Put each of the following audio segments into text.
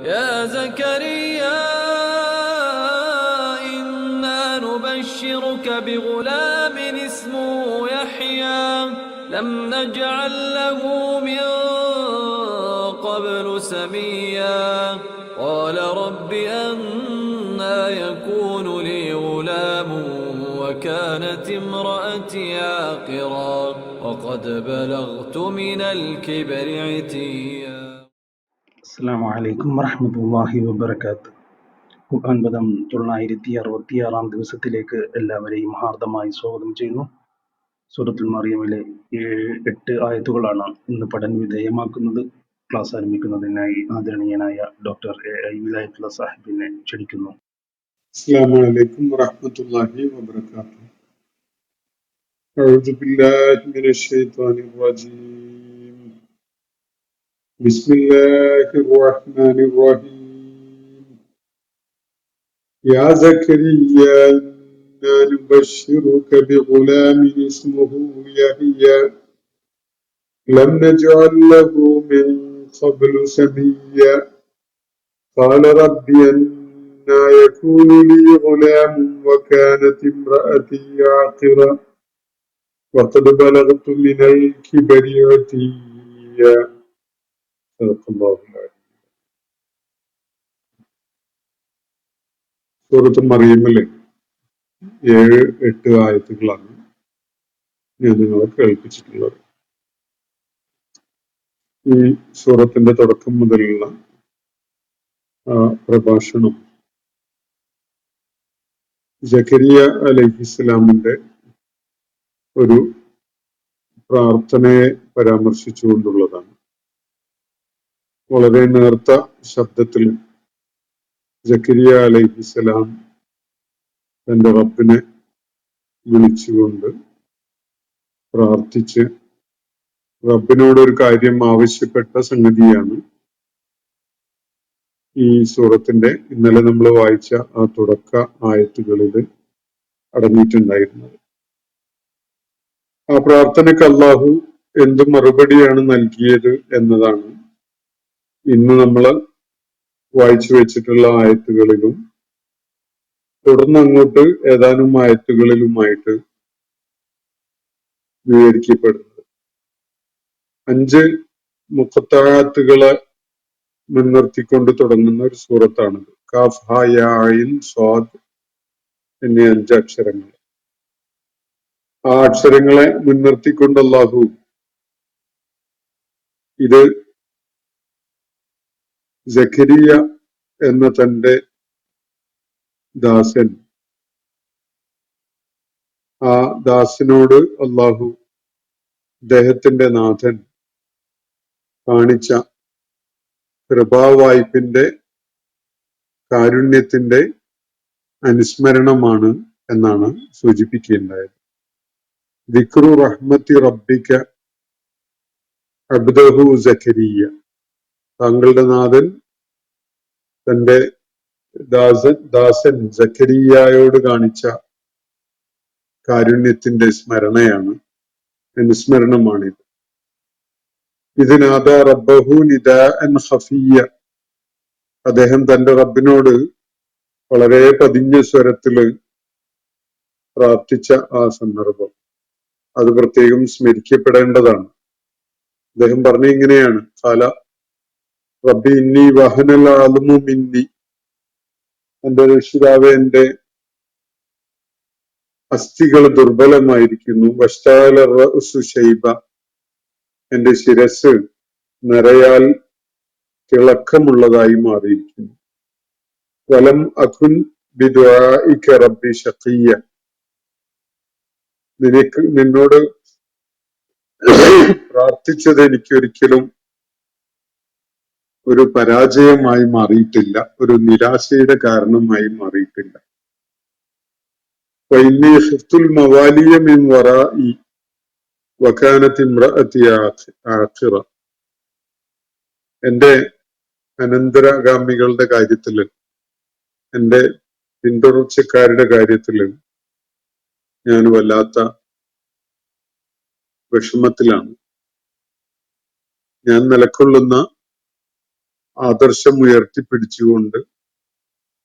يا زكريا إنا نبشرك بغلام اسمه يحيى لم نجعل له من قبل سميا قال رب أنى يكون لي غلام وكانت امرأتي عاقرا وقد بلغت من الكبر عتيا. അസ്സലാമു അലൈക്കും വറഹ്മത്തുള്ളാഹി വബറകാത്ത്. ഖുർആൻ പദം 966 ദിവസത്തിലേക്ക് എല്ലാവരെയും ഹാർദമായി സ്വാഗതം ചെയ്യുന്നു. സൂറത്തുൽ മറിയമിലെ 7-8 ആയത്തുകളാണ് ഇന്ന് പഠന വിധേയമാക്കുന്നത്. ക്ലാസ് ആരംഭിക്കുന്നതിനായി ആദരണീയനായ ഡോക്ടർ എ.ഐ. വിലായത്തുള്ള സാഹിബിനെ ക്ഷണിക്കുന്നു. അസ്സലാമു അലൈക്കും വറഹ്മത്തുള്ളാഹി വബറകാതുഹു. അഊദു ബില്ലാഹി മിനശ് ശൈത്വാനിർ റജീം. ബിസ്മില്ലാഹിർ റഹ്മാനിർ റഹീം. യാ സക്കരിയ ഇന്നാ നുബശ്ശിറുക ബിഗുലാമിൻ ഇസ്മുഹു യഹ്യ ലം നജ്അൽ ലഹു മിൻ ഖബ്ലു സമീയ ഖാല റബ്ബി أنى يكون لي غلام وكانت امرأتي عاقرا وقد بلغت من الكبر عتيا صدق الله العظيم. സൂറത്ത് മറിയമിലെ 7-8 ആയത്തുകളാണ് ഞാൻ നിങ്ങളെ കേൾപ്പിച്ചിട്ടുള്ളത്. ഈ സൂറത്തിന്റെ തുടക്കം മുതലുള്ള പ്രഭാഷണം സക്കരിയ അലൈഹിസ്സലാമിന്റെ ഒരു പ്രാർത്ഥനയെ പരാമർശിച്ചുകൊണ്ടുള്ളതാണ്. വളരെ നേർത്ത ശബ്ദത്തിൽ സക്കരിയ അലൈഹിസ്സലാം തന്റെ റബ്ബിനെ വിളിച്ചുകൊണ്ട് പ്രാർത്ഥിച്ച് റബ്ബിനോട് ഒരു കാര്യം ആവശ്യപ്പെട്ട സംഗതിയാണ് ഈ സൂറത്തിന്റെ ഇന്നലെ നമ്മൾ വായിച്ച ആ തുടക്ക ആയത്തുകളിൽ അടങ്ങിയിട്ടുണ്ടായിരുന്നത്. ആ പ്രാർത്ഥനയ്ക്ക് അല്ലാഹു എന്ത് മറുപടിയാണ് നൽകിയത് എന്നതാണ് ഇന്ന് നമ്മൾ വായിച്ചു വെച്ചിട്ടുള്ള ആയത്തുകളിലും തുടർന്ന് അങ്ങോട്ട് ഏതാനും ആയത്തുകളിലുമായിട്ട് വിവരിക്കപ്പെടുന്നത്. 5 മുഖത്താഴത്തുകളെ മുൻനിർത്തിക്കൊണ്ട് തുടങ്ങുന്ന ഒരു സൂറത്താണിത്. കാഫ് ഹാ യാ ഐൻ സ്വാദ് എന്നീ 5 അക്ഷരങ്ങൾ. ആ അക്ഷരങ്ങളെ മുൻനിർത്തിക്കൊണ്ട് അല്ലാഹു ഇത് സക്കരിയ എന്ന തന്റെ ദാസൻ, ആ ദാസനോട് അല്ലാഹു അദ്ദേഹത്തിന്റെ നാഥൻ കാണിച്ച കൃപാവായ്പിന്റെ കാരുണ്യത്തിന്റെ അനുസ്മരണമാണ് എന്നാണ് സൂചിപ്പിക്കുകയുണ്ടായത്. ദിക്റു റഹ്മത്തി റബ്ബിക അബ്ദഹു സക്കരിയ, താങ്കളുടെ നാഥൻ തന്റെ ദാസൻ സക്കരിയായോട് കാണിച്ച കാരുണ്യത്തിന്റെ സ്മരണയാണ്, അനുസ്മരണമാണിത്. ഇതിനാദാ റബ്ബഹു നിദാഅൻ ഖഫിയ്യ, അദ്ദേഹം തന്റെ റബ്ബിനോട് വളരെ പതിഞ്ഞ സ്വരത്തില് പ്രാർത്ഥിച്ച ആ സന്ദർഭം അത് പ്രത്യേകം സ്മരിക്കപ്പെടേണ്ടതാണ്. അദ്ദേഹം പറഞ്ഞ ഇങ്ങനെയാണ്: ഖാല റബ്ബി ഇന്നി വഹനൽ അദ്മു മിന്നി, എന്റെ രക്ഷിതാവേ എന്റെ അസ്ഥികൾ ദുർബലമായിരിക്കുന്നു. വഷ്തഅല റഅസു ശൈബ, എന്റെ ശിരസ് നരയാൽ തിളക്കമുള്ളതായി മാറിയിരിക്കുന്നു. വലം അകുൻ ബിദുആഇക റബ്ബി ശഖിയ്യ, നിന്നോട് പ്രാർത്ഥിച്ചത് എനിക്കൊരിക്കലും ഒരു പരാജയമായി മാറിയിട്ടില്ല, ഒരു നിരാശയുടെ കാരണമായി മാറിയിട്ടില്ല. വഇന്നി ഖിഫ്തുൽ മവാലിയ മിൻ വറാഇ വകാനത് ഇംറഅതി ആഖിറ, എന്റെ അനന്തരഗാമികളുടെ കാര്യത്തില്, എന്റെ പിന്തുടർച്ചക്കാരുടെ കാര്യത്തില് ഞാൻ വല്ലാത്ത വിഷമത്തിലാണ്. ഞാൻ നിലകൊള്ളുന്ന ആദർശം ഉയർത്തിപ്പിടിച്ചുകൊണ്ട്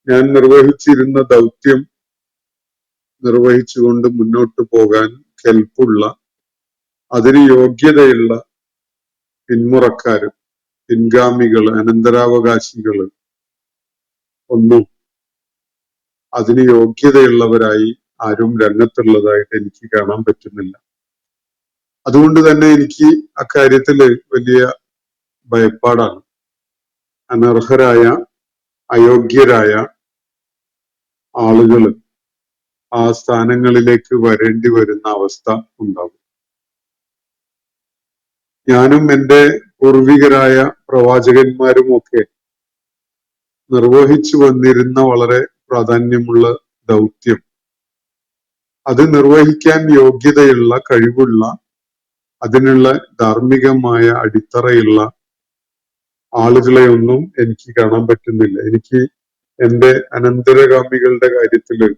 ഞാൻ നിർവഹിച്ചിരുന്ന ദൗത്യം നിർവഹിച്ചുകൊണ്ട് മുന്നോട്ട് പോകാൻ കെൽപ്പുള്ള, അതിന് യോഗ്യതയുള്ള പിന്മുറക്കാര്, പിൻഗാമികള്, അനന്തരാവകാശികള് ഒന്നും അതിന് യോഗ്യതയുള്ളവരായി ആരും രംഗത്തുള്ളതായിട്ട് എനിക്ക് കാണാൻ പറ്റുന്നില്ല. അതുകൊണ്ട് തന്നെ എനിക്ക് അക്കാര്യത്തില് വലിയ ഭയപ്പാടാണ്. അനർഹരായ, അയോഗ്യരായ ആളുകൾ ആ സ്ഥാനങ്ങളിലേക്ക് വരേണ്ടി വരുന്ന അവസ്ഥ ഉണ്ടാകും. ഞാനും എൻ്റെ പൂർവികരായ പ്രവാചകന്മാരുമൊക്കെ നിർവഹിച്ചു വന്നിരുന്ന വളരെ പ്രാധാന്യമുള്ള ദൗത്യം, അത് നിർവഹിക്കാൻ യോഗ്യതയുള്ള, കഴിവുള്ള, അതിനുള്ള ധാർമ്മികമായ അടിത്തറയുള്ള ആളുകളെ ഒന്നും എനിക്ക് കാണാൻ പറ്റുന്നില്ല. എനിക്ക് എൻ്റെ അനന്തരഗാമികളുടെ കാര്യത്തില്,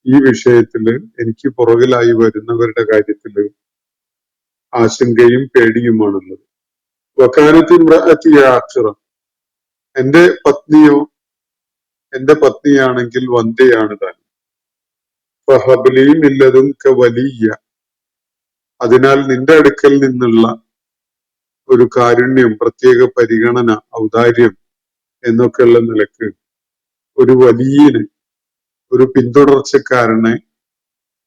ഈ വിഷയത്തില് എനിക്ക് പുറകിലായി വരുന്നവരുടെ കാര്യത്തില് ആശങ്കയും പേടിയുമാണുള്ളത്. വക്കാനത്തിമ്രഅത്തിയാഖിറ, എൻ്റെ പത്നിയോ, എൻ്റെ പത്നിയാണെങ്കിൽ വന്ധ്യയാണ് താൻ. ഫഹബ്ലി മില്ലതുൻക വലിയ്യ, അതിനാൽ നിന്റെ അടുക്കൽ നിന്നുള്ള ഒരു കാരുണ്യം, പ്രത്യേക പരിഗണന, ഔദാര്യം എന്നൊക്കെയുള്ള നിലക്ക് ഒരു വലിയന്, ഒരു പിന്തുടർച്ചക്കാരനെ,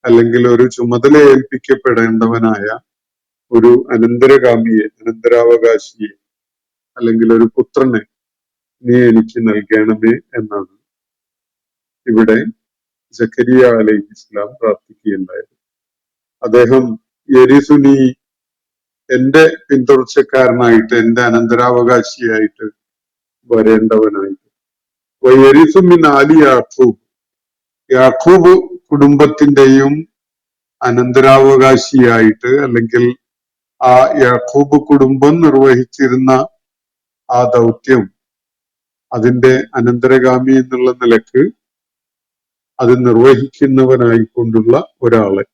അല്ലെങ്കിൽ ഒരു ചുമതല ഏൽപ്പിക്കപ്പെടേണ്ടവനായ ഒരു അനന്തരഗാമിയെ, അനന്തരാവകാശിയെ, അല്ലെങ്കിൽ ഒരു പുത്രനെ നീ എനിക്ക് നൽകണമേ എന്നാണ് ഇവിടെ സക്കരിയ അലൈഹിസ്സലാം പ്രാർത്ഥിക്കുകയുണ്ടായത്. അദ്ദേഹം യരിസുനി, എന്റെ പിന്തുടർച്ചക്കാരനായിട്ട്, എന്റെ അനന്തരാവകാശിയായിട്ട് വരേണ്ടവനായിട്ട്. യരിസുമിൻ ആലി യാഖൂബ്, യാഖൂബ് കുടുംബത്തിന്റെയും അനന്തരാവകാശിയായിട്ട്, അല്ലെങ്കിൽ ആ യാഖൂബ് കുടുംബം നിർവഹിച്ചിരുന്ന ആ ദൗത്യം, അതിന്റെ അനന്തരഗാമി എന്നുള്ള നിലക്ക് അത് നിർവഹിക്കുന്നവനായിക്കൊണ്ടുള്ള ഒരാളെ.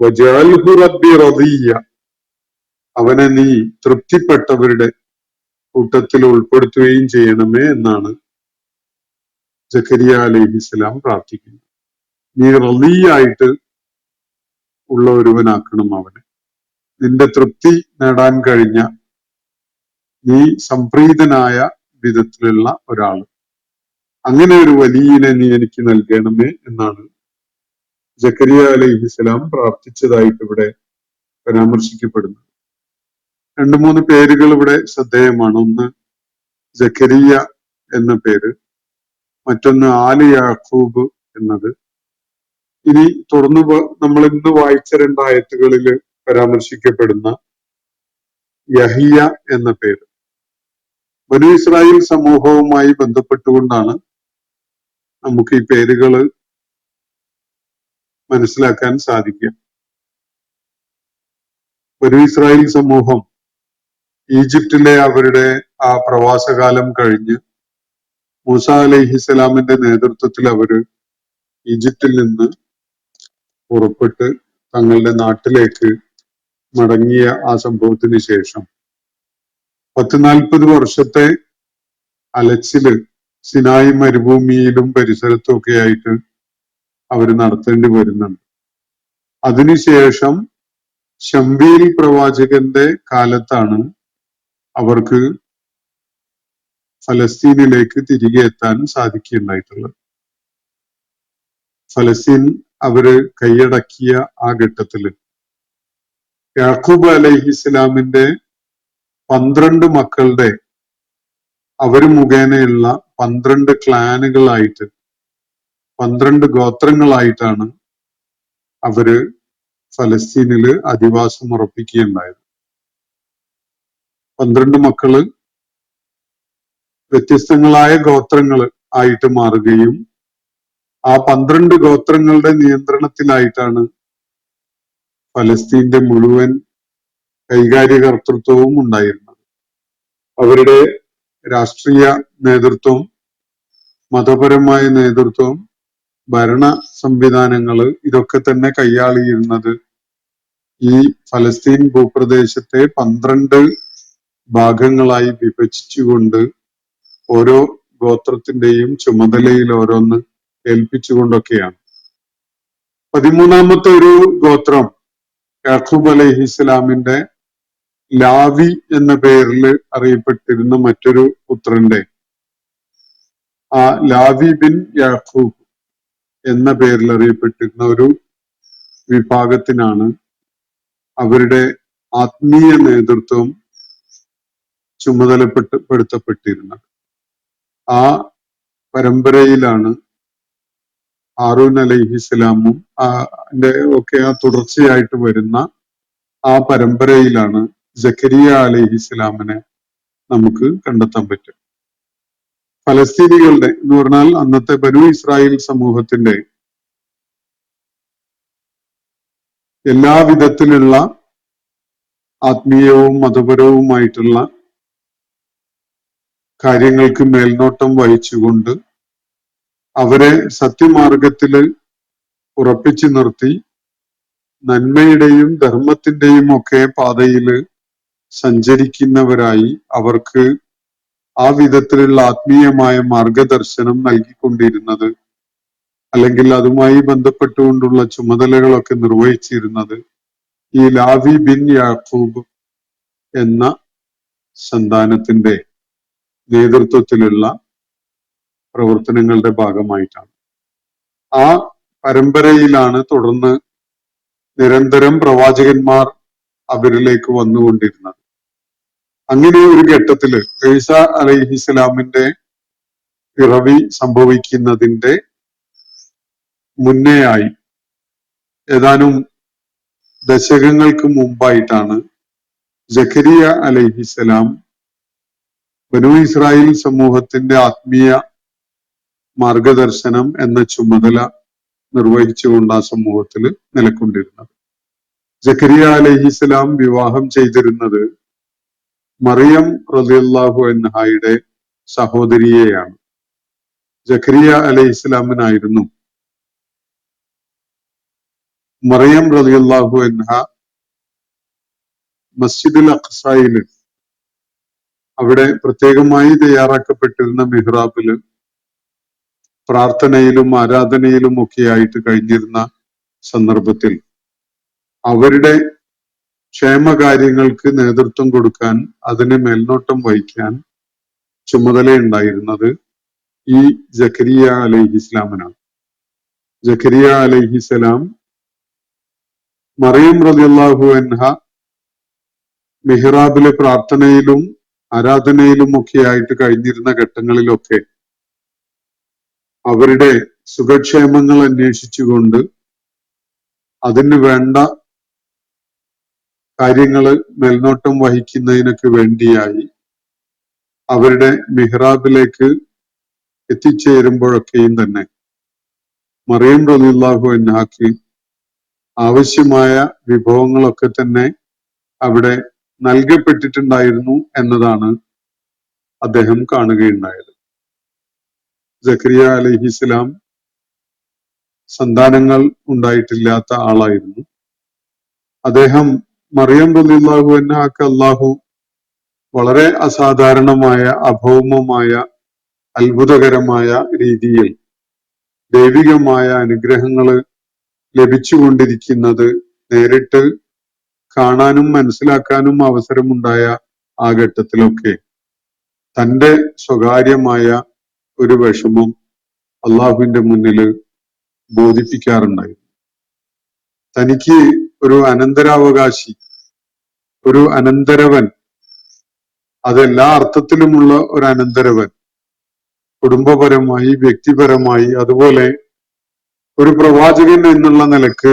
വജഅൽഹു റബ്ബി റദിയ്യ, അവനെ നീ തൃപ്തിപ്പെട്ടവരുടെ കൂട്ടത്തിൽ ഉൾപ്പെടുത്തുകയും ചെയ്യണമേ എന്നാണ് സക്കരിയ അലൈഹിസ്സലാം പ്രാർത്ഥിക്കുന്നത്. നീ റളിയായിട്ട് ഉള്ള ഒരുവനാക്കണം അവനെ, നിന്റെ തൃപ്തി നേടാൻ കഴിഞ്ഞ, നീ സംപ്രീതനായ വിധത്തിലുള്ള ഒരാള്, അങ്ങനെ ഒരു വലിയനെ നീ എനിക്ക് നൽകണമേ എന്നാണ് സക്കരിയ അലൈഹിസ്സലാം പ്രാർത്ഥിച്ചതായിട്ട് ഇവിടെ പരാമർശിക്കപ്പെടുന്നത്. 2-3 പേരുകൾ ഇവിടെ ശ്രദ്ധേയമാണ്. ഒന്ന് സക്കരിയ എന്ന പേര്, മറ്റൊന്ന് ആലി യാഖൂബ് എന്നത്. ഇനി തുടർന്ന് നമ്മൾ ഇന്ന് വായിച്ച 2 ആയത്തുകളിൽ പരാമർശിക്കപ്പെടുന്ന യഹിയ എന്ന പേര്, ബനൂ ഇസ്രായേൽ സമൂഹവുമായി ബന്ധപ്പെട്ടുകൊണ്ടാണ് നമുക്ക് ഈ പേരുകൾ മനസ്സിലാക്കാൻ സാധിക്കുക. ബനൂ ഇസ്രായേൽ സമൂഹം ഈജിപ്തിലെ അവരുടെ ആ പ്രവാസകാലം കഴിഞ്ഞ് മൂസ അലൈഹിസ്സലാമിന്റെ നേതൃത്വത്തിൽ അവര് ഈജിപ്തിൽ നിന്ന് പുറപ്പെട്ട് തങ്ങളുടെ നാട്ടിലേക്ക് മടങ്ങിയ ആ സംഭവത്തിന് ശേഷം 10-40 വർഷത്തെ അലച്ചില് സിനായി മരുഭൂമിയിലും പരിസരത്തും ഒക്കെ ആയിട്ട് അവർ നടത്തേണ്ടി വരുന്നുണ്ട്. അതിനുശേഷം ശംബീൽ പ്രവാചകന്റെ കാലത്താണ് അവർക്ക് ഫലസ്തീനിലേക്ക് തിരികെ എത്താൻ സാധിക്കുകയുണ്ടായിട്ടുള്ളത്. ഫലസ്തീൻ അവര് കൈയടക്കിയ ആ ഘട്ടത്തില് യാഖൂബ് അലൈഹിസ്സലാമിന്റെ 12 മക്കളുടെ, അവര് മുഖേനയുള്ള 12 ക്ലാനുകളായിട്ട്, 12 ഗോത്രങ്ങളായിട്ടാണ് അവര് ഫലസ്തീനില് അധിവാസം ഉറപ്പിക്കുകയുണ്ടായത്. 12 മക്കള് വ്യത്യസ്തങ്ങളായ ഗോത്രങ്ങൾ ആയിട്ട് മാറുകയും ആ 12 ഗോത്രങ്ങളുടെ നിയന്ത്രണത്തിലായിട്ടാണ് ഫലസ്തീന്റെ മുഴുവൻ കൈകാര്യകർത്തൃത്വവും ഉണ്ടായിരുന്നത്. അവരുടെ രാഷ്ട്രീയ നേതൃത്വം, മതപരമായ നേതൃത്വം, ഭരണ സംവിധാനങ്ങള്, ഇതൊക്കെ തന്നെ കൈയാളിയിരുന്നത് ഈ ഫലസ്തീൻ ഭൂപ്രദേശത്തെ 12 ഭാഗങ്ങളായി വിഭജിച്ചുകൊണ്ട് ഓരോ ഗോത്രത്തിന്റെയും ചുമതലയിൽ ഓരോന്ന് ഏൽപ്പിച്ചുകൊണ്ടൊക്കെയാണ്. 13ാമത്തെ ഒരു ഗോത്രം യാക്കൂബ് അലൈഹിസ്സലാമിന്റെ ലാവി എന്ന പേരിൽ അറിയപ്പെട്ടിരുന്ന മറ്റൊരു പുത്രന്റെ ആ ലാവി ബിൻ യാക്കൂബ് എന്ന പേരിൽ അറിയപ്പെട്ടിരുന്ന ഒരു വിഭാഗത്തിനാണ് അവരുടെ ആത്മീയ നേതൃത്വം ചുമതലപ്പെടുത്തപ്പെട്ടിരുന്നത്. ആ പരമ്പരയിലാണ് ഹാറൂൻ അലൈഹിസ്സലാമും ഒക്കെ ആ തുടർച്ചയായിട്ട് വരുന്ന ആ പരമ്പരയിലാണ് സക്കരിയ അലൈഹിസ്സലാമിനെ നമുക്ക് കണ്ടെത്താൻ പറ്റും. ഫലസ്തീനികളുടെ എന്ന് പറഞ്ഞാൽ അന്നത്തെ ബനു ഇസ്രായേൽ സമൂഹത്തിന്റെ എല്ലാ വിധത്തിലുള്ള ആത്മീയവും മതപരവുമായിട്ടുള്ള കാര്യങ്ങൾക്ക് മേൽനോട്ടം വഹിച്ചുകൊണ്ട് അവരെ സത്യമാർഗത്തില് ഉറപ്പിച്ചു നിർത്തി നന്മയുടെയും ധർമ്മത്തിന്റെയും ഒക്കെ പാതയില് സഞ്ചരിക്കുന്നവരായി അവർക്ക് ആ വിധത്തിലുള്ള ആത്മീയമായ മാർഗദർശനം നൽകിക്കൊണ്ടിരുന്നത്, അല്ലെങ്കിൽ അതുമായി ബന്ധപ്പെട്ടുകൊണ്ടുള്ള ചുമതലകളൊക്കെ നിർവഹിച്ചിരുന്നത് ഈ ലാവി ബിൻ യാക്കൂബ് എന്ന സന്താനത്തിന്റെ നേതൃത്വത്തിലുള്ള പ്രവർത്തനങ്ങളുടെ ഭാഗമായിട്ടാണ്. ആ പരമ്പരയിലാണ് തുടർന്ന് നിരന്തരം പ്രവാചകന്മാർ അവരിലേക്ക് വന്നുകൊണ്ടിരുന്നത്. അങ്ങനെ ഒരു ഘട്ടത്തില് ഈസ അലൈഹിസ്സലാമിന്റെ പിറവി സംഭവിക്കുന്നതിന്റെ മുന്നേയായി ഏതാനും ദശകങ്ങൾക്ക് മുമ്പായിട്ടാണ് സക്കരിയ അലൈഹിസ്സലാം ബനൂ ഇസ്രായേൽ സമൂഹത്തിന്റെ ആത്മീയ മാർഗദർശനം എന്ന ചുമതല നിർവഹിച്ചുകൊണ്ട് ആ സമൂഹത്തിൽ നിലകൊണ്ടിരുന്നത്. സക്കരിയ അലൈഹിസ്സലാം വിവാഹം ചെയ്തിരുന്നത് മറിയം റളിയല്ലാഹു അൻഹയുടെ സഹോദരിയെയാണ്. സക്കരിയ അലൈഹിസ്സലാമിനായിരുന്നു മറിയം റളിയല്ലാഹു അൻഹ മസ്ജിദുൽ അഖ്സയില് അവിടെ പ്രത്യേകമായി തയ്യാറാക്കപ്പെട്ടിരുന്ന മിഹ്റാബില് പ്രാർത്ഥനയിലും ആരാധനയിലും ഒക്കെ ആയിട്ട് കഴിഞ്ഞിരുന്ന സന്ദർഭത്തിൽ അവരുടെ ക്ഷേമകാര്യങ്ങൾക്ക് നേതൃത്വം കൊടുക്കാൻ, അതിന് മേൽനോട്ടം വഹിക്കാൻ ചുമതലയുണ്ടായിരുന്നത് ഈ സക്കരിയ അലൈഹിസ്സലാമിനാണ്. സക്കരിയ അലൈഹിസ്സലാം മറിയം റളിയല്ലാഹു അൻഹ മിഹ്റാബിലെ പ്രാർത്ഥനയിലും ആരാധനയിലും ഒക്കെ ആയിട്ട് കഴിഞ്ഞിരുന്ന ഘട്ടങ്ങളിലൊക്കെ അവരുടെ സുഖക്ഷേമങ്ങൾ അന്വേഷിച്ചുകൊണ്ട് അതിന് വേണ്ട കാര്യങ്ങള് മേൽനോട്ടം വഹിക്കുന്നതിനൊക്കെ വേണ്ടിയായി അവരുടെ മിഹ്റാബിലേക്ക് എത്തിച്ചേരുമ്പോഴൊക്കെയും തന്നെ മറിയം റളിയല്ലാഹു അൻഹയ്ക്ക് ആവശ്യമായ വിഭവങ്ങളൊക്കെ തന്നെ അവിടെ നൽകപ്പെട്ടിട്ടുണ്ടായിരുന്നു എന്നതാണ് അദ്ദേഹം കാണുകയുണ്ടായത്. സക്കരിയ അലൈഹിസ്സലാം സന്താനങ്ങൾ ഉണ്ടായിട്ടില്ലാത്ത ആളായിരുന്നു. അദ്ദേഹം മറിയം റളിയല്ലാഹു അൻഹയ്ക്ക് അല്ലാഹു വളരെ അസാധാരണമായ, അഭൗമമായ, അത്ഭുതകരമായ രീതിയിൽ ദൈവികമായ അനുഗ്രഹങ്ങള് ലഭിച്ചുകൊണ്ടിരിക്കുന്നത് നേരിട്ട് കാണാനും മനസ്സിലാക്കാനും അവസരമുണ്ടായ ആ ഘട്ടത്തിലൊക്കെ തൻ്റെ സ്വകാര്യമായ ഒരു വിഷമം അള്ളാഹുവിന്റെ മുന്നിൽ ബോധിപ്പിക്കാറുണ്ടായിരുന്നു. തനിക്ക് ഒരു അനന്തരാവകാശി, ഒരു അനന്തരവൻ, അതെല്ലാ അർത്ഥത്തിലുമുള്ള ഒരു അനന്തരവൻ, കുടുംബപരമായി, വ്യക്തിപരമായി, അതുപോലെ ഒരു പ്രവാചകൻ എന്നുള്ള നിലക്ക്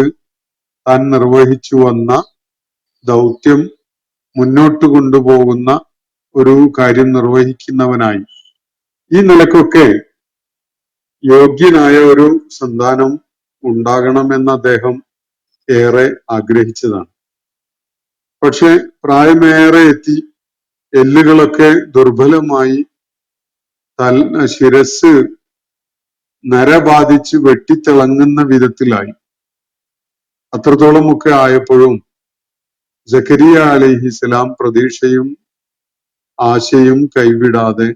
താൻ നിർവഹിച്ചു വന്ന ദൗത്യം മുന്നോട്ട് കൊണ്ടുപോകുന്ന ഒരു കാര്യം നിർവഹിക്കുന്നവനായി ഈ നിലക്കൊക്കെ യോഗ്യനായ ഒരു സന്താനം ഉണ്ടാകണമെന്ന് അദ്ദേഹം ഏറെ ആഗ്രഹിച്ചതാണ്. പക്ഷെ പ്രായമേറെ എത്തി, എല്ലുകളൊക്കെ ദുർബലമായി, ശിരസ് നരബാധിച്ച് വെട്ടിത്തിളങ്ങുന്ന വിധത്തിലായി. അത്രത്തോളമൊക്കെ ആയപ്പോഴും സക്കരിയ അലൈഹിസ്സലാം പ്രതീക്ഷയും ആശയും കൈവിടാതെ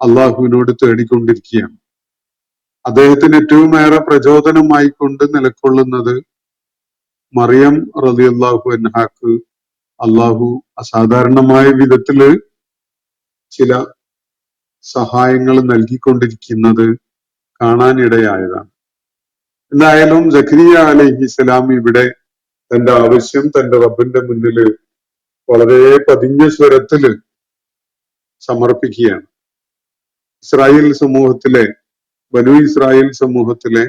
അള്ളാഹുവിനോട് തേടിക്കൊണ്ടിരിക്കുകയാണ്. അദ്ദേഹത്തിന് ഏറ്റവും ഏറെ പ്രചോദനമായി കൊണ്ട് നിലകൊള്ളുന്നത് മറിയം റളിയല്ലാഹു അൻഹാക്ക് അള്ളാഹു അസാധാരണമായ വിധത്തില് ചില സഹായങ്ങൾ നൽകിക്കൊണ്ടിരിക്കുന്നത് കാണാനിടയായതാണ്. എന്തായാലും സക്കരിയ അലൈഹിസ്സലാം ഇവിടെ തന്റെ ആവശ്യം തന്റെ റബ്ബിന്റെ മുന്നില് വളരെ പതിഞ്ഞ സ്വരത്തില് സമർപ്പിക്കുകയാണ്. ഇസ്രായേൽ സമൂഹത്തിലെ ബനു ഇസ്രായേൽ സമൂഹത്തിലെ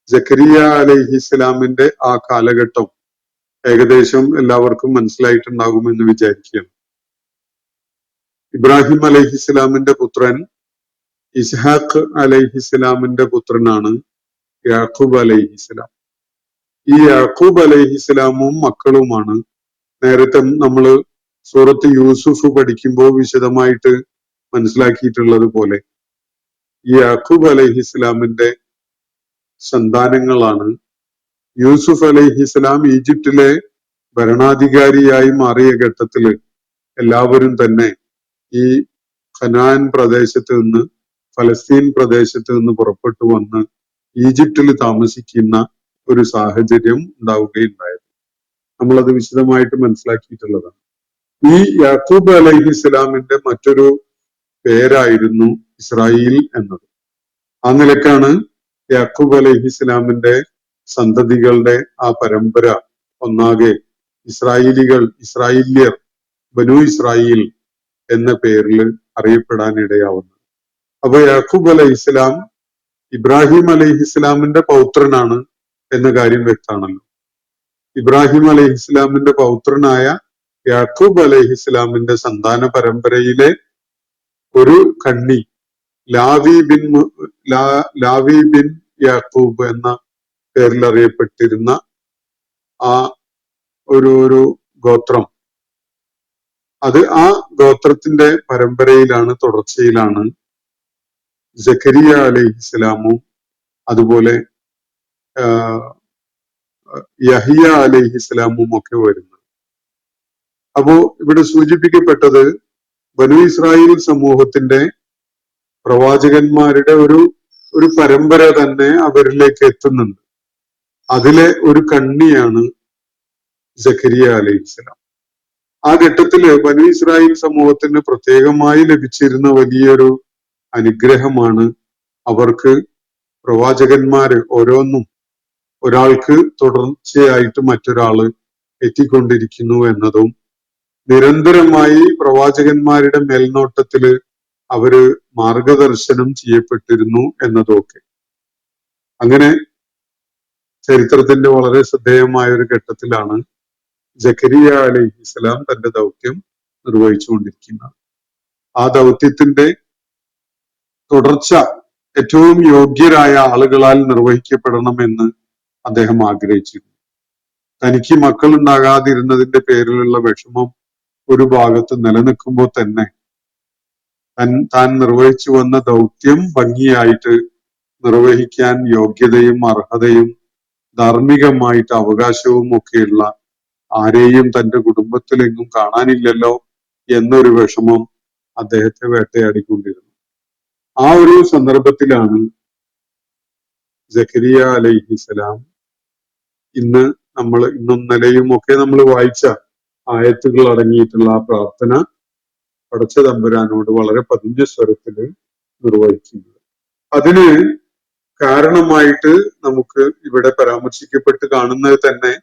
സക്കരിയ അലൈഹിസ്സലാമിന്റെ ആ കാലഘട്ടം ഏകദേശം എല്ലാവർക്കും മനസ്സിലായിട്ടുണ്ടാകുമെന്ന് വിചാരിക്കുകയാണ്. ഇബ്രാഹിം അലൈഹിസ്സലാമിന്റെ പുത്രൻ ഇസ്ഹാഖ് അലൈഹിസ്സലാമിന്റെ പുത്രനാണ് യാഖൂബ് അലൈഹിസ്സലാം. ഈ യാഖൂബ് അലൈഹിസ്സലാമും മക്കളുമാണ് നേരത്തെ നമ്മള് സൂറത്ത് യൂസുഫ് പഠിക്കുമ്പോൾ വിശദമായിട്ട് മനസ്സിലാക്കിയിട്ടുള്ളത് പോലെ ഈ യാഖൂബ് അലൈഹിസ്സലാമിന്റെ സന്താനങ്ങളാണ്. യൂസുഫ് അലൈഹിസ്സലാം ഈജിപ്തിലെ ഭരണാധികാരിയായി മാറിയ ഘട്ടത്തില് എല്ലാവരും തന്നെ ഈ ഖനാൻ പ്രദേശത്ത് നിന്ന് ഫലസ്തീൻ പ്രദേശത്ത് നിന്ന് പുറപ്പെട്ടു വന്ന് ഈജിപ്തിൽ താമസിക്കുന്ന ഒരു സാഹചര്യം ഉണ്ടാവുകയുണ്ടായത്. നമ്മളത് വിശദമായിട്ട് മനസ്സിലാക്കിയിട്ടുള്ളതാണ്. ഈ യാക്കൂബ് അലൈഹിസ്സലാമിന്റെ മറ്റൊരു പേരായിരുന്നു ഇസ്രായേൽ എന്നത്. ആ നിലക്കാണ് യാക്കൂബ് അലൈഹിസ്സലാമിന്റെ സന്തതികളുടെ ആ പരമ്പര ഒന്നാകെ ഇസ്രായേലിയർ, ബനു ഇസ്രായേൽ എന്ന പേരിൽ അറിയപ്പെടാൻ ഇടയാവുന്നത്. അപ്പൊ യാക്കൂബ് അലൈഹിസ്സലാം ഇബ്രാഹിം അലൈഹിസ്സലാമിന്റെ പൗത്രനാണ് എന്ന കാര്യം വ്യക്തമാണല്ലോ. ഇബ്രാഹിം അലൈഹിസ്സലാമിന്റെ പൗത്രനായ യാക്കൂബ് അലൈഹിസ്സലാമിന്റെ സന്താന പരമ്പരയിലെ ഒരു കണ്ണി ലാവി ബിൻ യാക്കൂബ് എന്ന പേരിൽ അറിയപ്പെട്ടിരുന്ന ആ ഒരു ഗോത്രം, അത് ആ ഗോത്രത്തിന്റെ പരമ്പരയിലാണ്, തുടർച്ചയിലാണ് സക്കരിയ അലൈഹിസ്സലാമും അതുപോലെ യഹിയ അലൈഹിസ്സലാമും ഒക്കെ വരുന്നത്. അപ്പോ ഇവിടെ സൂചിപ്പിക്കപ്പെട്ടത് ബനു ഇസ്രായേൽ സമൂഹത്തിന്റെ പ്രവാചകന്മാരുടെ ഒരു പരമ്പര തന്നെ അവരിലേക്ക് എത്തുന്നുണ്ട്. അതിലെ ഒരു കണ്ണിയാണ് സക്കരിയ അലൈഹിസ്സലാം. ആ ഘട്ടത്തില് ബനു ഇസ്രായേൽ സമൂഹത്തിന് പ്രത്യേകമായി ലഭിച്ചിരുന്ന വലിയൊരു അനുഗ്രഹമാണ് അവർക്ക് പ്രവാചകന്മാര് ഓരോന്നും ഒരാൾക്ക് തുടർച്ചയായിട്ട് മറ്റൊരാള് എത്തിക്കൊണ്ടിരിക്കുന്നു എന്നതും നിരന്തരമായി പ്രവാചകന്മാരുടെ മേൽനോട്ടത്തില് അവര് മാർഗദർശനം ചെയ്യപ്പെട്ടിരുന്നു എന്നതൊക്കെ. അങ്ങനെ ചരിത്രത്തിന്റെ വളരെ ശ്രദ്ധേയമായ ഒരു ഘട്ടത്തിലാണ് സക്കരിയ അലൈഹിസ്സലാം തന്റെ ദൗത്യം നിർവഹിച്ചുകൊണ്ടിരിക്കുന്നത്. ആ ദൗത്യത്തിന്റെ തുടർച്ച ഏറ്റവും യോഗ്യരായ ആളുകളാൽ നിർവഹിക്കപ്പെടണമെന്ന് അദ്ദേഹം ആഗ്രഹിച്ചിരുന്നു. തനിക്ക് മക്കളുണ്ടാകാതിരുന്നതിന്റെ പേരിലുള്ള വിഷമം ഒരു ഭാഗത്ത് നിലനിൽക്കുമ്പോൾ തന്നെ താൻ നിർവഹിച്ചു വന്ന ദൗത്യം ഭംഗിയായിട്ട് നിർവഹിക്കാൻ യോഗ്യതയും അർഹതയും ധാർമ്മികമായിട്ട് അവകാശവും ഒക്കെയുള്ള ആരെയും തന്റെ കുടുംബത്തിലെങ്ങും കാണാനില്ലല്ലോ എന്നൊരു വിഷമം അദ്ദേഹത്തെ വേട്ടയാടിക്കൊണ്ടിരുന്നു. ആ ഒരു സന്ദർഭത്തിലാണ് സക്കരിയ അലൈഹിസ്സലാം ഇന്നും ഇന്നലെയും ഒക്കെ നമ്മൾ വായിച്ച ആയത്തുകൾ അടങ്ങിയിട്ടുള്ള ആ പ്രാർത്ഥന പടച്ച തമ്പുരാനോട് വളരെ പതിഞ്ഞ സ്വരത്തില് നിർവഹിക്കുന്നത്. അതിന് കാരണമായിട്ട് നമുക്ക് ഇവിടെ പരാമർശിക്കപ്പെട്ട് കാണുന്നത് തന്നെ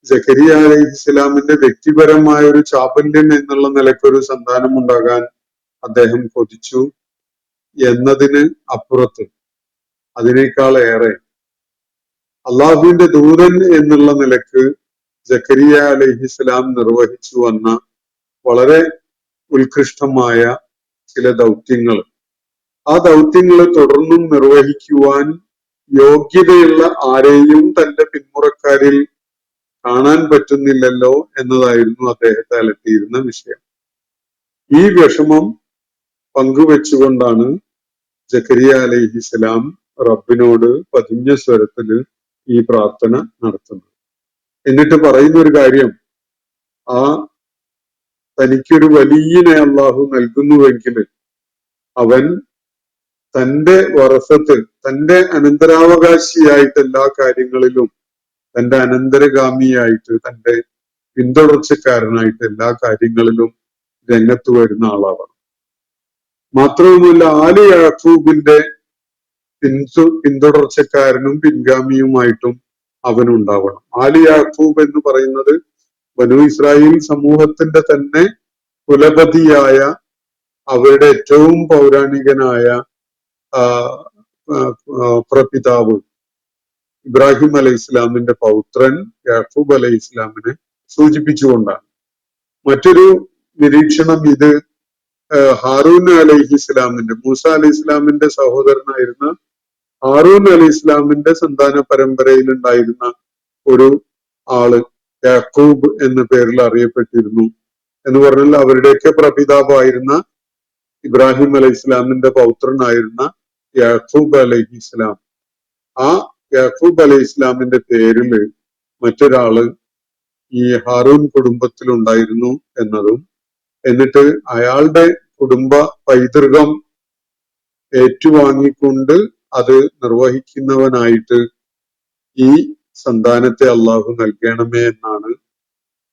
സക്കരിയ അലൈഹിസ്സലാമിന്റെ വ്യക്തിപരമായ ഒരു ചാപല്യം എന്നുള്ള നിലയ്ക്കൊരു സന്താനം ഉണ്ടാകാൻ അദ്ദേഹം കൊതിച്ചു എന്നതിന് അപ്പുറത്ത് അതിനേക്കാൾ ഏറെ അള്ളാഹുവിന്റെ ദൂതൻ എന്നുള്ള നിലക്ക് സക്കരിയ അലൈഹിസ്സലാം നിർവഹിച്ചു വന്ന വളരെ ഉത്കൃഷ്ടമായ ചില ദൗത്യങ്ങൾ, ആ ദൗത്യങ്ങൾ തുടർന്നും നിർവഹിക്കുവാൻ യോഗ്യതയുള്ള ആരെയും തന്റെ പിന്മുറക്കാരിൽ കാണാൻ പറ്റുന്നില്ലല്ലോ എന്നതായിരുന്നു അദ്ദേഹത്തെ അലട്ടിയിരുന്ന വിഷയം. ഈ വിഷമം പങ്കുവെച്ചുകൊണ്ടാണ് സക്കരിയ അലൈഹിസ്സലാം റബ്ബിനോട് പതിഞ്ഞ സ്വരത്തില് ഈ പ്രാർത്ഥന നടത്തുന്നത്. എന്നിട്ട് പറയുന്ന ഒരു കാര്യം, ആ തനിക്കൊരു വലിയനെ അള്ളാഹു നൽകുന്നുവെങ്കിൽ അവൻ തന്റെ വറസത്ത്, തന്റെ അനന്തരാവകാശിയായിട്ട് എല്ലാ കാര്യങ്ങളിലും, തന്റെ അനന്തരഗാമിയായിട്ട്, തന്റെ പിന്തുടർച്ചക്കാരനായിട്ട് എല്ലാ കാര്യങ്ങളിലും രംഗത്ത് വരുന്ന ആളാവണം. മാത്രവുമല്ല ആലി യാക്കൂബിന്റെ പിന്തുടർച്ചക്കാരനും പിൻഗാമിയുമായിട്ടും അവനുണ്ടാവണം. ആലി യാക്കൂബ് എന്ന് പറയുന്നത് ബനൂ ഇസ്രായേൽ സമൂഹത്തിന്റെ തന്നെ കുലപതിയായ, അവരുടെ ഏറ്റവും പൗരാണികനായ പ്രപിതാവ് ഇബ്രാഹിം അലൈഹി ഇസ്ലാമിന്റെ പൗത്രൻ യാക്കൂബ് അലൈഹി ഇസ്ലാമിനെ സൂചിപ്പിച്ചുകൊണ്ടാണ്. മറ്റൊരു നിരീക്ഷണം ഇത് ഹാറൂൻ അലൈഹി ഇസ്ലാമിന്റെ, മൂസ അലൈഹി ഇസ്ലാമിന്റെ സഹോദരനായിരുന്ന ഹാറൂൻ അലൈഹി ഇസ്ലാമിന്റെ സന്താന പരമ്പരയിൽ ഉണ്ടായിരുന്ന ഒരു ആള് യാക്കൂബ് എന്ന പേരിൽ അറിയപ്പെട്ടിരുന്നു എന്ന് പറഞ്ഞാൽ അവരുടെയൊക്കെ പ്രപിതാവായിരുന്ന ഇബ്രാഹിം അലൈഹി ഇസ്ലാമിന്റെ പൗത്രനായിരുന്ന യാക്കൂബ് അലൈഹി ഇസ്ലാം, ആ യാക്കൂബ് അലൈഹി ഇസ്ലാമിന്റെ പേരില് മറ്റൊരാള് ഈ ഹാറൂൻ കുടുംബത്തിലുണ്ടായിരുന്നു എന്നതും, എന്നിട്ട് അയാളുടെ കുടുംബ പൈതൃകം ഏറ്റുവാങ്ങിക്കൊണ്ട് അത് നിർവഹിക്കുന്നവനായിട്ട് ഈ സന്താനത്തെ അള്ളാഹു നൽകണമേ എന്നാണ്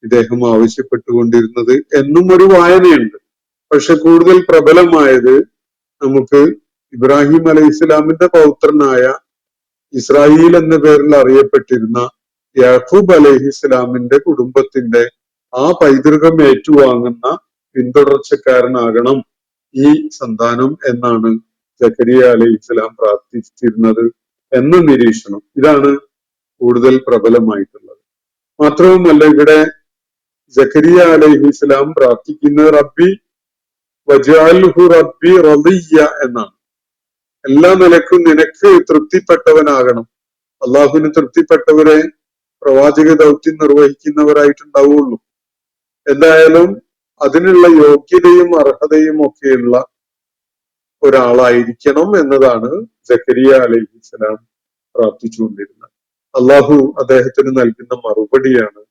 ഇദ്ദേഹം ആവശ്യപ്പെട്ടുകൊണ്ടിരുന്നത് എന്നും ഒരു വായനയുണ്ട്. പക്ഷെ കൂടുതൽ പ്രബലമായത് നമുക്ക് ഇബ്രാഹിം അലൈഹി ഇസ്ലാമിന്റെ പൗത്രനായ ഇസ്രായേൽ എന്ന പേരിൽ അറിയപ്പെട്ടിരുന്ന യാക്കൂബ് അലൈഹി ഇസ്ലാമിന്റെ കുടുംബത്തിന്റെ ആ പൈതൃകം ഏറ്റുവാങ്ങുന്ന പിന്തുടർച്ചക്കാരനാകണം ഈ സന്താനം എന്നാണ് സക്കരിയ അലൈഹി ഇസ്ലാം പ്രാർത്ഥിച്ചിരുന്നത് എന്ന നിരീക്ഷണം. ഇതാണ് കൂടുതൽ പ്രബലമായിട്ടുള്ളത്. മാത്രവുമല്ല ഇവിടെ സക്കരിയ അലൈഹി ഇസ്ലാം പ്രാർത്ഥിക്കുന്നത് റബ്ബി വജഅൽഹു റബ്ബി റളിയ്യ എന്നാണ്. എല്ലാ നിലക്കും നിനക്ക് തൃപ്തിപ്പെട്ടവനാകണം. അള്ളാഹുവിന് തൃപ്തിപ്പെട്ടവരെ പ്രവാചക ദൗത്യം നിർവഹിക്കുന്നവരായിട്ടുണ്ടാവുള്ളൂ. എന്തായാലും അതിനുള്ള യോഗ്യതയും അർഹതയും ഒക്കെയുള്ള ഒരാളായിരിക്കണം എന്നതാണ് സക്കരിയ അലൈഹി ഇസ്ലാം പ്രാർത്ഥിച്ചുകൊണ്ടിരുന്നത്. അള്ളാഹു അദ്ദേഹത്തിന് നൽകുന്ന മറുപടിയാണ്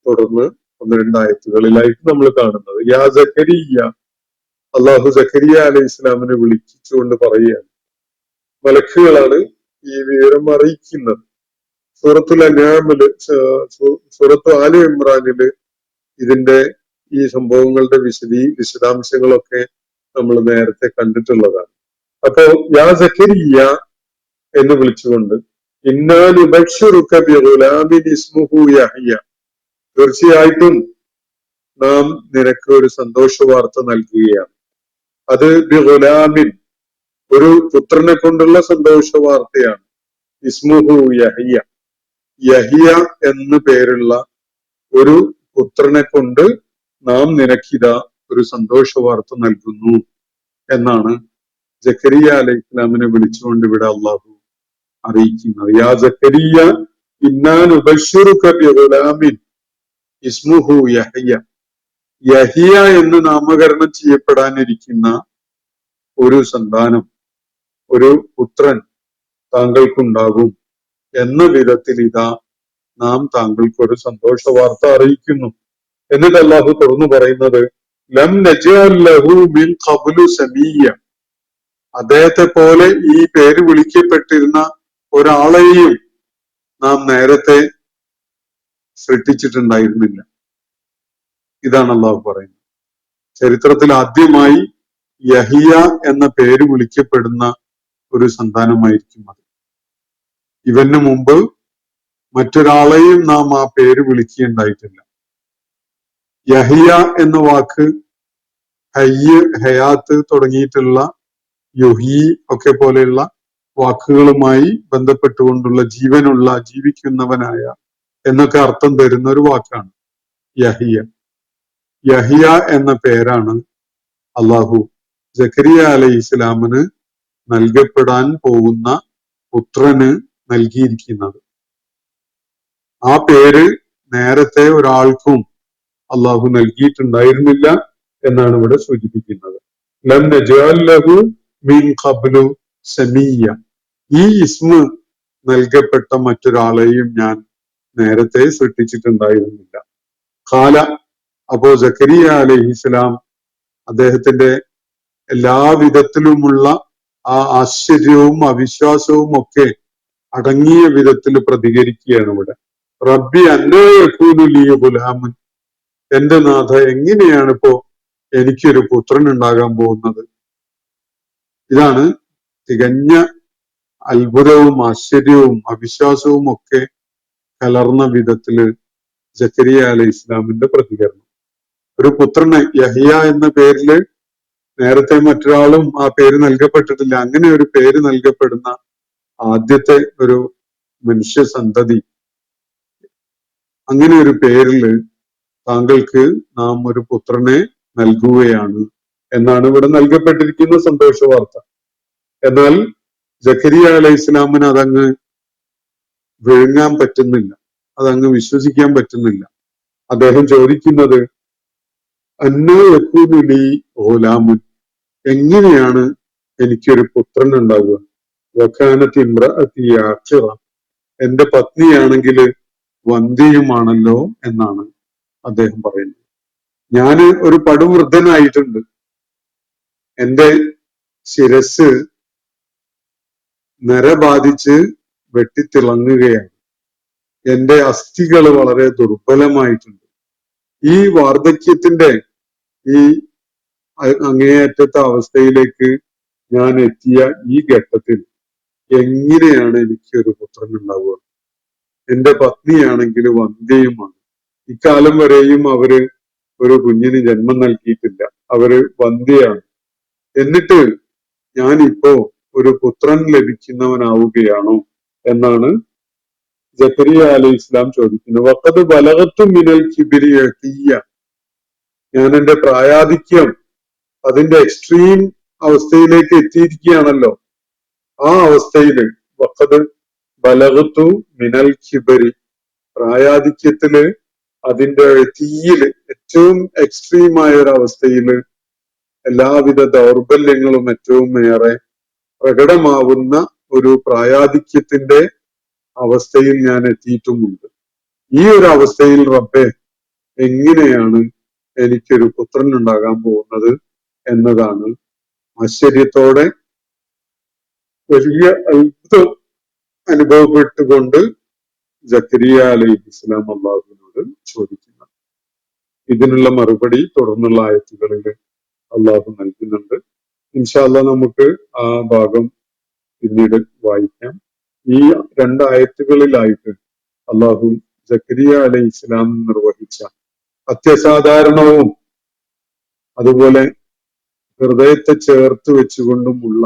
തുടർന്ന് 1-2 ആയത്തുകളിലായിട്ട് നമ്മൾ കാണുന്നത്. യാ സക്കരിയ, അള്ളാഹു സക്കരിയ അലൈഹി ഇസ്ലാമിനെ വിളിച്ചുകൊണ്ട് പറയുകയാണ്. മലക്കുകളാണ് ഈ വിവരം അറിയിക്കുന്നത്. സൂറത്തുൽ അൻആമില്, സൂറത്തു ആലി ഇമ്രാനില് ഇതിന്റെ ഈ സംഭവങ്ങളുടെ വിശദാംശങ്ങളൊക്കെ നമ്മൾ നേരത്തെ കണ്ടിട്ടുള്ളതാണ്. അപ്പോ യാ സക്കരിയ എന്ന് വിളിച്ചുകൊണ്ട് ഇന്നാ നുബശ്ശിറുക ബിഗുലാമിൻ ഇസ്മുഹു യഹ്യ, തീർച്ചയായിട്ടും നാം നിനക്ക് ഒരു സന്തോഷ വാർത്ത നൽകുകയാണ്. അത് ബിഗുലാമിൻ, ഒരു പുത്രനെ കൊണ്ടുള്ള സന്തോഷ വാർത്തയാണ്. ഇസ്മുഹു യഹ്യ, യഹ്യ എന്ന് പേരുള്ള ഒരു പുത്രനെ കൊണ്ട് നാം നിനക്കിതാ ഒരു സന്തോഷ വാർത്ത നൽകുന്നു എന്നാണ് സക്കരിയ അലൈഹി ഇസ്ലാമിനെ വിളിച്ചുകൊണ്ട് ഇവിടെ അള്ളാഹു അറിയിക്കുന്നത്. യാ സക്കരിയ ഇന്നാ നുബശ്ശിറുക ബിഗുലാമിൻ ഇസ്മുഹു യഹ്യ, യഹിയ എന്ന് നാമകരണം ചെയ്യപ്പെടാനിരിക്കുന്ന ഒരു സന്താനം, ഒരു പുത്രൻ താങ്കൾക്കുണ്ടാകും എന്ന വിധത്തിൽ ഇതാ നാം താങ്കൾക്ക് ഒരു സന്തോഷ വാർത്ത അറിയിക്കുന്നു. എന്നിട്ട് അള്ളാഹു തുറന്നു പറയുന്നത് ലം നജഅൽ ലഹു മിൻ ഖബ്ലു സമീയ, അദ്ദേഹത്തെ പോലെ ഈ പേര് വിളിക്കപ്പെട്ടിരുന്ന ഒരാളെയും നാം നേരത്തെ സൃഷ്ടിച്ചിട്ടുണ്ടായിരുന്നില്ല. ഇതാണ് അള്ളാഹു പറയുന്നത്. ചരിത്രത്തിൽ ആദ്യമായി യഹിയ എന്ന പേര് വിളിക്കപ്പെടുന്ന ഒരു സന്താനമായിരിക്കും അത്. ഇവന് മുമ്പ് മറ്റൊരാളെയും നാം ആ പേര് വിളിക്കുകയുണ്ടായിട്ടില്ല. യഹിയ എന്ന വാക്ക് ഹയ്യ്, ഹയാത്ത് തുടങ്ങിയിട്ടുള്ള യുഹി ഒക്കെ പോലെയുള്ള വാക്കുകളുമായി ബന്ധപ്പെട്ടുകൊണ്ടുള്ള ജീവനുള്ള, ജീവിക്കുന്നവനായ എന്നൊക്കെ അർത്ഥം തരുന്ന ഒരു വാക്കാണ് യഹിയ. യഹിയ എന്ന പേരാണ് അള്ളാഹു സക്കരിയ അലൈഹി ഇസ്ലാമിന് നൽകപ്പെടാൻ പോകുന്ന പുത്രന് നൽകിയിരിക്കുന്നത്. ആ പേര് നേരത്തെ ഒരാൾക്കും അള്ളാഹു നൽകിയിട്ടുണ്ടായിരുന്നില്ല എന്നാണ് ഇവിടെ സൂചിപ്പിക്കുന്നത്. ലം നജഅൽ ലഹു മിൻ ഖബ്ലു സമീയ, ഈ ഇസ്മ നൽകപ്പെട്ട മറ്റൊരാളെയും ഞാൻ നേരത്തെ സൃഷ്ടിച്ചിട്ടുണ്ടായിരുന്നില്ല. ഖാല, അപ്പോ സക്കരിയ അലൈഹിസ്സലാം അദ്ദേഹത്തിന്റെ എല്ലാവിധത്തിലുമുള്ള ആ ആശ്ചര്യവും അവിശ്വാസവും ഒക്കെ അടങ്ങിയ വിധത്തിൽ പ്രതികരിക്കുകയാണ് ഇവിടെ. റബ്ബി അന്നേ യകൂനു ലീ ഗുലാമുൻ, എന്റെ നാഥ എങ്ങനെയാണ് ഇപ്പോ എനിക്കൊരു പുത്രൻ ഉണ്ടാകാൻ പോകുന്നത്? ഇതാണ് തികഞ്ഞ അത്ഭുതവും ആശ്ചര്യവും അവിശ്വാസവും ഒക്കെ കലർന്ന വിധത്തില് സക്കരിയ അലൈഹി ഇസ്ലാമിന്റെ പ്രതികരണം. ഒരു പുത്രന് യഹിയ എന്ന പേരില് നേരത്തെ മറ്റൊരാളും ആ പേര് നൽകപ്പെട്ടിട്ടില്ല. അങ്ങനെ ഒരു പേര് നൽകപ്പെടുന്ന ആദ്യത്തെ ഒരു മനുഷ്യ സന്തതി, അങ്ങനെ ഒരു പേരില് താങ്കൾക്ക് നാം ഒരു പുത്രനെ നൽകുകയാണ് എന്നാണ് ഇവിടെ നൽകപ്പെട്ടിരിക്കുന്ന സന്തോഷ വാർത്ത. എന്നാൽ സക്കരിയ അലൈഹി ഇസ്ലാമിന് അതങ്ങ് വിഴുങ്ങാൻ പറ്റുന്നില്ല, അതങ്ങ് വിശ്വസിക്കാൻ പറ്റുന്നില്ല. അദ്ദേഹം ചോദിക്കുന്നത് അന്നേ യകൂനു ലീ ഗുലാമുൻ, എങ്ങനെയാണ് എനിക്കൊരു പുത്രൻ ഉണ്ടാവുക? വകാനത്ത് ഇംറഅതി ആഖിറ, എന്റെ പത്നിയാണെങ്കിൽ വന്ധ്യയുമാണല്ലോ എന്നാണ് അദ്ദേഹം പറയുന്നത്. ഞാന് ഒരു പടുവൃദ്ധനായിട്ടുണ്ട്, എന്റെ ശിരസ് നരബാധിച്ച് വെട്ടിത്തിളങ്ങുകയാണ്, എന്റെ അസ്ഥികൾ വളരെ ദുർബലമായിട്ടുണ്ട്. ഈ വാർദ്ധക്യത്തിന്റെ ഈ അങ്ങേയറ്റത്തെ അവസ്ഥയിലേക്ക് ഞാൻ എത്തിയ ഈ ഘട്ടത്തിൽ എങ്ങനെയാണ് എനിക്കൊരു പുത്രൻ ഉണ്ടാവുക? എന്റെ പത്നിയാണെങ്കിൽ വന്ധ്യയുമാണ്, ഇക്കാലം വരെയും അവര് ഒരു കുഞ്ഞിന് ജന്മം നൽകിയിട്ടില്ല, അവര് വന്ധ്യയാണ്. എന്നിട്ട് ഞാനിപ്പോ ഒരു പുത്രൻ ലഭിക്കുന്നവനാവുകയാണോ എന്നാണ് സക്കരിയ അലൈഹി ഇസ്ലാം ചോദിക്കുന്നത്. വഖദ് ബലഗത്തു മിനൽ കിബ്രി യതീയ, ഞാൻ എന്റെ പ്രായാധിക്യം അതിന്റെ എക്സ്ട്രീം അവസ്ഥയിലേക്ക് എത്തിയിരിക്കുകയാണല്ലോ. ആ അവസ്ഥയില് വഖദ് ബലഗത്തു മിനൽ കിബ്രി, പ്രായാധിക്യത്തില് അതിന്റെ തീയില് ഏറ്റവും എക്സ്ട്രീമായ ഒരു അവസ്ഥയില് എല്ലാവിധ ദൗർബല്യങ്ങളും ഏറ്റവും ഏറെ പ്രകടമാവുന്ന ഒരു പ്രായാധിക്യത്തിന്റെ അവസ്ഥയിൽ ഞാൻ എത്തിയിട്ടുമുണ്ട്. ഈ ഒരു അവസ്ഥയിൽ റബ്ബെ എങ്ങനെയാണ് എനിക്കൊരു പുത്രൻ ഉണ്ടാകാൻ പോകുന്നത് എന്നതാണ് ആശ്ചര്യത്തോടെ വലിയ അത്ഭുതം അനുഭവപ്പെട്ടുകൊണ്ട് സക്കരിയ അലൈഹി ഇസ്ലാം അള്ളാഹുവിനോട് ചോദിക്കുന്നത്. ഇതിനുള്ള മറുപടി തുടർന്നുള്ള ആയത്തുകളിൽ അള്ളാഹു നൽകുന്നുണ്ട്. ഇൻഷാ അല്ലാഹ് നമുക്ക് ആ ഭാഗം പിന്നീട് വായിക്കാം. ഈ രണ്ടായത്തുകളിലായിട്ട് അള്ളാഹു സക്കരിയ അലൈഹി ഇസ്ലാം നിർവഹിച്ച അത്യസാധാരണവും അതുപോലെ ഹൃദയത്തെ ചേർത്ത് വെച്ചുകൊണ്ടുമുള്ള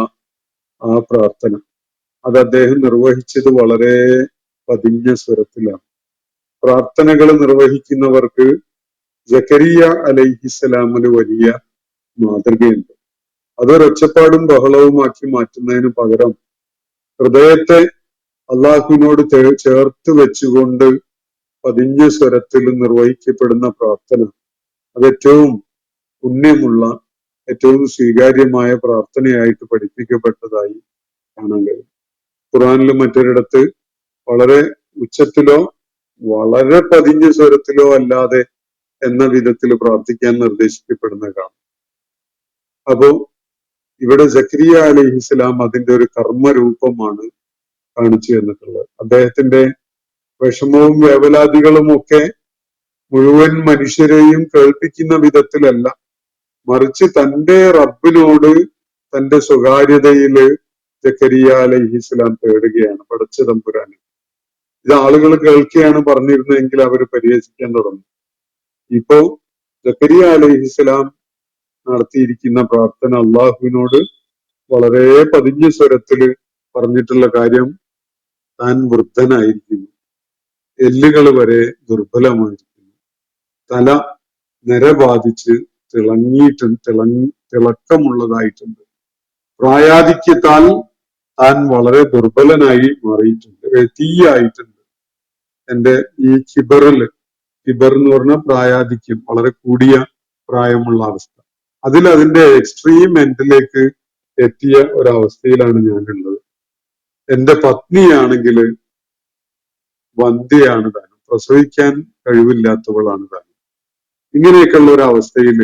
ആ പ്രാർത്ഥന, അത് അദ്ദേഹം നിർവഹിച്ചത് വളരെ പതിഞ്ഞ സ്വരത്തിലാണ്. പ്രാർത്ഥനകൾ നിർവഹിക്കുന്നവർക്ക് സക്കരിയ അലൈഹിസ്സലാമിന് വലിയ മാതൃകയുണ്ട്. അതൊരൊച്ചപ്പാടും ബഹളവുമാക്കി മാറ്റുന്നതിന് പകരം ഹൃദയത്തെ അള്ളാഹുവിനോട് ചേർത്ത് വെച്ചുകൊണ്ട് പതിഞ്ഞ സ്വരത്തിൽ നിർവഹിക്കപ്പെടുന്ന പ്രാർത്ഥന, അത് ഏറ്റവും പുണ്യമുള്ള ഏറ്റവും സ്വീകാര്യമായ പ്രാർത്ഥനയായിട്ട് പഠിപ്പിക്കപ്പെട്ടതായി കാണാൻ കഴിയും. ഖുർആനിൽ മറ്റൊരിടത്ത് വളരെ ഉച്ചത്തിലോ വളരെ പതിഞ്ഞ സ്വരത്തിലോ അല്ലാതെ എന്ന വിധത്തിൽ പ്രാർത്ഥിക്കാൻ നിർദ്ദേശിക്കപ്പെടുന്ന കാണാം. അപ്പോ ഇവിടെ സക്കരിയ അലൈഹിസ്സലാം അതിന്റെ ഒരു കർമ്മരൂപമാണ് കാണിച്ചു തന്നിട്ടുള്ളത്. അദ്ദേഹത്തിന്റെ വിഷമവും വേവലാതികളും ഒക്കെ മുഴുവൻ മനുഷ്യരെയും കേൾപ്പിക്കുന്ന വിധത്തിലല്ല, മറിച്ച് തന്റെ റബ്ബിനോട് തന്റെ സ്വകാര്യതയില് സക്കരിയ അലൈഹിസ്സലാം തേടുകയാണ് പടച്ച തമ്പുരാന്. ഇത് ആളുകൾ കേൾക്കുകയാണ് പറഞ്ഞിരുന്നതെങ്കിൽ അവർ പരിഹസിക്കാൻ തുടങ്ങും. ഇപ്പോ സക്കരിയ അലൈഹിസ്സലാം നടത്തിയിരിക്കുന്ന പ്രാർത്ഥന അള്ളാഹുവിനോട് വളരെ പതിഞ്ഞ സ്വരത്തില് പറഞ്ഞിട്ടുള്ള കാര്യം, താൻ വൃദ്ധനായിരിക്കുന്നു, എല്ലുകൾ വരെ ദുർബലമായിരിക്കുന്നു, തല നരബാധിച്ച് തിളക്കമുള്ളതായിട്ടുണ്ട്, പ്രായാധിക്യത്താൽ താൻ വളരെ ദുർബലനായി മാറിയിട്ടുണ്ട്, തീയായിട്ടുണ്ട്. എന്റെ ഈ കിബർ എന്ന് പറഞ്ഞ പ്രായാധിക്യം, വളരെ കൂടിയ പ്രായമുള്ള അവസ്ഥ, അതിന്റെ എക്സ്ട്രീം എൻഡിലേക്ക് എത്തിയ ഒരവസ്ഥയിലാണ് ഞാനുള്ളത്. എന്റെ പത്നിയാണെങ്കിൽ വന്ധ്യയാണ് താനും, പ്രസവിക്കാൻ കഴിവില്ലാത്തവളാണ് താനും. ഇങ്ങനെയൊക്കെയുള്ള ഒരു അവസ്ഥയിൽ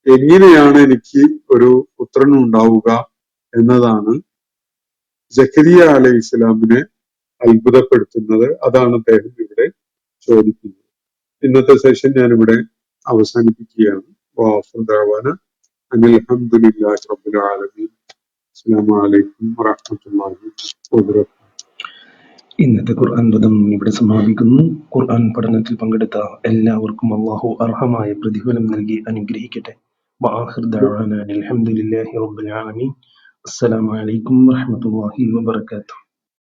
എങ്ങനെയാണ് എനിക്ക് ഒരു പുത്രൻ ഉണ്ടാവുക എന്നതാണ് ജക്കരിയ അലൈഹി ഇസ്ലാമിനെ അത്ഭുതപ്പെടുത്തുന്നത്. അതാണ് അദ്ദേഹം ഇവിടെ ചോദിക്കുന്നത്. ഇന്നത്തെ സെഷൻ ഞാനിവിടെ അവസാനിപ്പിക്കുകയാണ്. അൽഹംദുലില്ലാഹി റബ്ബിൽ ആലമീൻ. അസ്സലാമു അലൈക്കും വറഹ്മത്തുള്ളാഹി വബറകാതുഹു. ഇന്നത്തെ ഖുർആൻ പദം ഇവിടെ സമാപിക്കുന്നു. ഖുർആൻ പഠനത്തിൽ പങ്കെടുത്ത എല്ലാവർക്കും അല്ലാഹു അർഹമായ പ്രതിഫലം നൽകി അനുഗ്രഹിക്കട്ടെ. വആഖിർ ദഅവാനാ അൽഹംദുലില്ലാഹി റബ്ബിൽ ആലമീൻ. അസ്സലാമു അലൈക്കും വറഹ്മത്തുള്ളാഹി വബറകാതുഹു.